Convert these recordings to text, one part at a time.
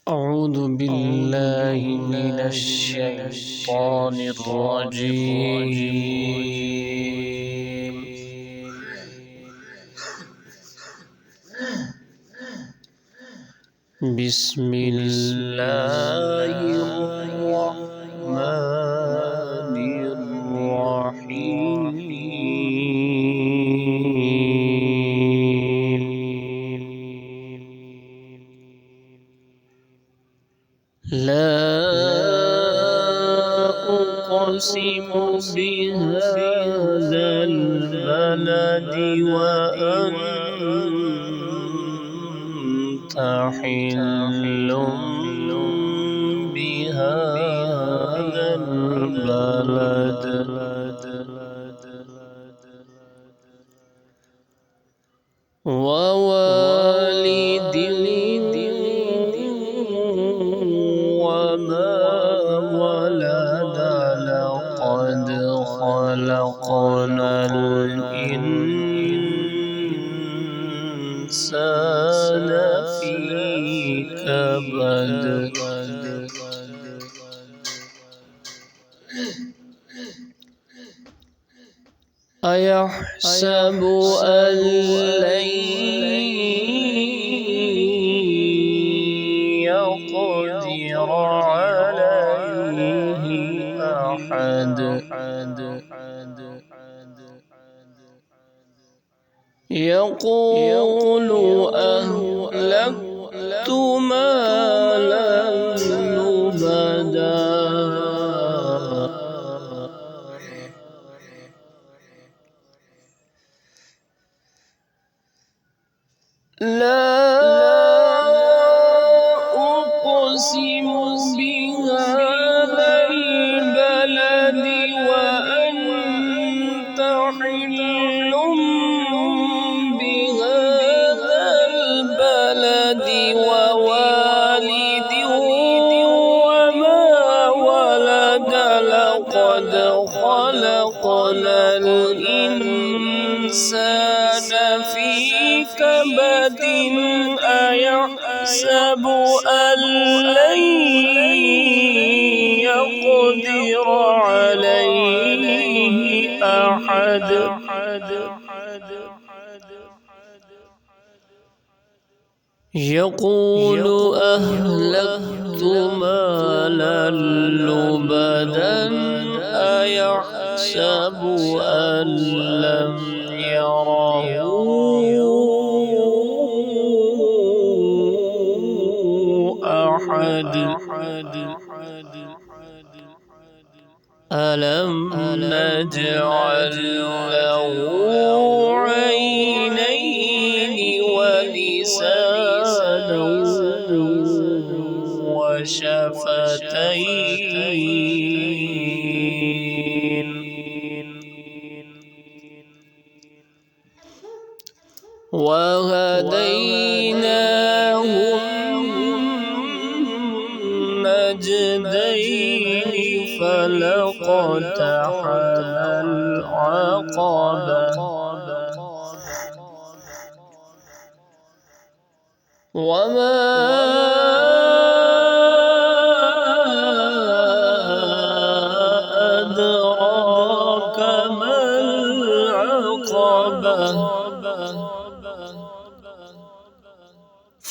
أعوذ بالله من الشيطان الرجيم. بسم الله الرحمن الرحيم. لا أقسم بهذا البلد وأنت حل بهذا البلد ووالد وما ولد. لقد خلقنا الإنسان في كبد. أيحسب أن لن يقدر عليه أحد. يقول أهلكت مالا لبدا. لا أقسم بهذا البلد وأنت حل بهذا البلد ووالد وما ولد. لقد خلقنا الإنسان في كبد. أيحسب أن لن يقدر عليه أحد. يقول أهلكت مالا لبدا. أيحسب أن لم يره أحد. ألم نجعل له عينين ولسانا وشفتين وهديناه النجدين. فلاقتحم العقبة وما أدراك ما العقبة.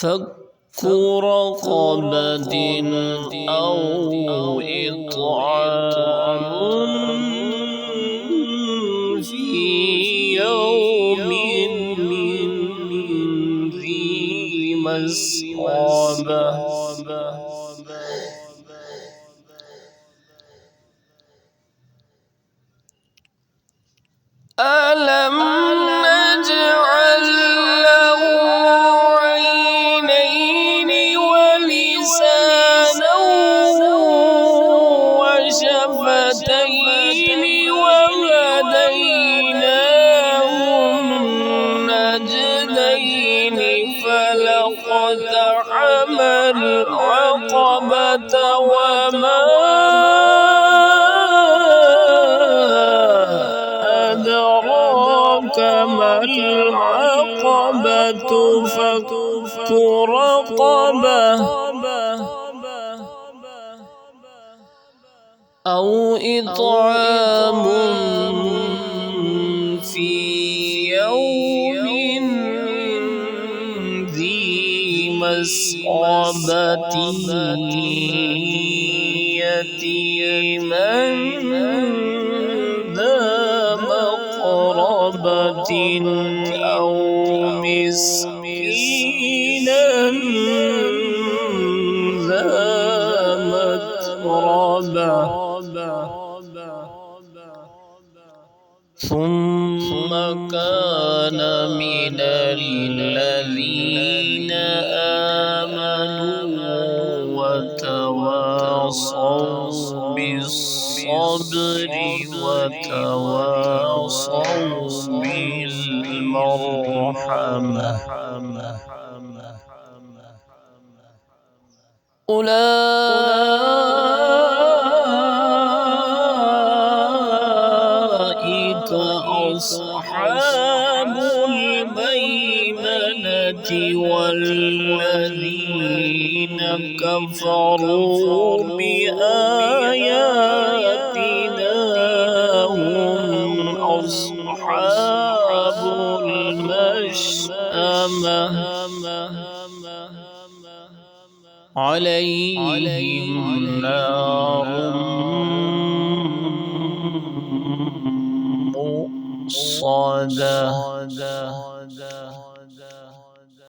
فك رقبة أو إطعام في يوم ذي مسغبة. ألم نجعل له عينين ولسانا وشفتين وهديناه النجدين. فلاقتحم العقبة وما أدراك ما العقبة. فك رقبة أو إطعام في يوم ذي مسغبة يتيما ذا مقربة أو مسكينا ذا متربة ثم كان من الذين آمنوا وتواصوا بالصبر وتواصوا بالمرحمة أولئك أصحاب الميمنة والذين كفروا بآياتنا هم أصحاب المشأمة عليهم نار مؤصدة